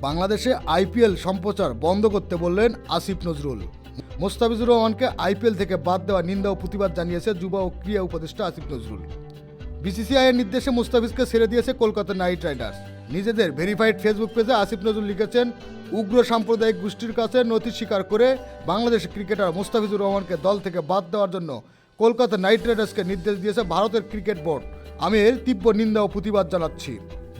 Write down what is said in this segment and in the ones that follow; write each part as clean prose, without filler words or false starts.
বাংলাদেশে আইপিএল সম্প্রচার বন্ধ করতে বললেন আসিফ নজরুল। মোস্তাফিজুর রহমানকে আইপিএল থেকে বাদ দেওয়া নিন্দা ও প্রতিবাদ জানিয়েছে যুব ও ক্রীড়া উপদেষ্টা আসিফ নজরুল। বিসিসিআইয়ের নির্দেশে মুস্তাফিজকে ছেড়ে দিয়েছে কলকাতা নাইট রাইডার্স। নিজেদের ভেরিফাইড ফেসবুক পেজে আসিফ নজরুল লিখেছেন, উগ্র সাম্প্রদায়িক গোষ্ঠীর কাছে নথি স্বীকার করে বাংলাদেশের ক্রিকেটার মোস্তাফিজুর রহমানকে দল থেকে বাদ দেওয়ার জন্য কলকাতা নাইট রাইডার্সকে নির্দেশ দিয়েছে ভারতের ক্রিকেট বোর্ড। আমি এর তীব্র নিন্দা ও প্রতিবাদ জানাচ্ছি।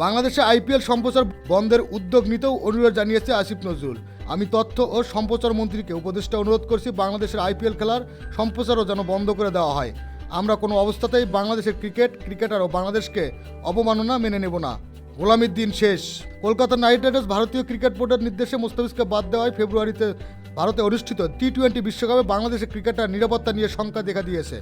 বাংলাদেশে আইপিএল সম্প্রচার বন্ধের উদ্যোগ নিতেও অনুরোধ জানিয়েছে আসিফ নজরুল। আমি তথ্য ও সম্প্রচার মন্ত্রীকে উপদেষ্টা অনুরোধ করছি, বাংলাদেশের আইপিএল খেলার সম্প্রচারও যেন বন্ধ করে দেওয়া হয়। আমরা কোনো অবস্থাতেই বাংলাদেশের ক্রিকেটার ও বাংলাদেশকে অবমাননা মেনে নেব না। গোলামির দিন শেষ। কলকাতা নাইট রাইডার্স ভারতীয় ক্রিকেট বোর্ডের নির্দেশে মুস্তাফিজকে বাদ দেওয়ায় ফেব্রুয়ারিতে ভারতে অনুষ্ঠিত টি-20 বিশ্বকাপে বাংলাদেশের ক্রিকেটার নিরাপত্তা নিয়ে শঙ্কা দেখা দিয়েছে।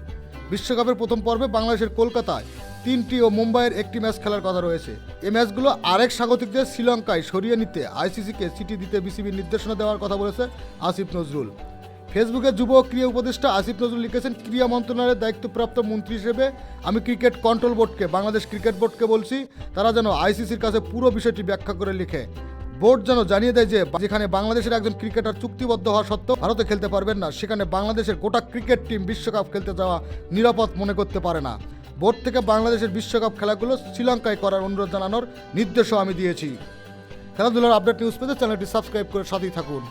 বিশ্বকাপের প্রথম পর্বে বাংলাদেশের কলকাতায় 3টি ও মুম্বাইয়ের একটি ম্যাচ খেলার কথা রয়েছে। এই ম্যাচগুলো আরেক স্বাগতিকদের শ্রীলঙ্কায় সরিয়ে নিতে আইসিসিকে চিঠি দিতে বিসিবির নির্দেশনা দেওয়ার কথা বলেছে আসিফ নজরুল। ফেসবুকে যুব ও ক্রীড়া উপদেষ্টা আসিফ নজরুল লিখেছেন, ক্রীড়া মন্ত্রণালয়ের দায়িত্বপ্রাপ্ত মন্ত্রী হিসেবে আমি ক্রিকেট কন্ট্রোল বোর্ডকে, বাংলাদেশ ক্রিকেট বোর্ডকে বলছি, তারা যেন আইসিসির কাছে পুরো বিষয়টি ব্যাখ্যা করে লিখে বোর্ড যেন জানিয়ে দেয় যে যেখানে বাংলাদেশের একজন ক্রিকেটার চুক্তিবদ্ধ হওয়া সত্ত্বেও ভারতে খেলতে পারবেন না, সেখানে বাংলাদেশের গোটা ক্রিকেট টিম বিশ্বকাপ খেলতে যাওয়া নিরাপদ মনে করতে পারে না। বোর্ড থেকে বাংলাদেশের বিশ্বকাপ খেলাগুলো শ্রীলঙ্কায় করার অনুরোধ জানানোর নির্দেশও আমি দিয়েছি। খেলাধুলার আপডেট নিউজ পেতে চ্যানেলটি সাবস্ক্রাইব করে সাথেই থাকুন।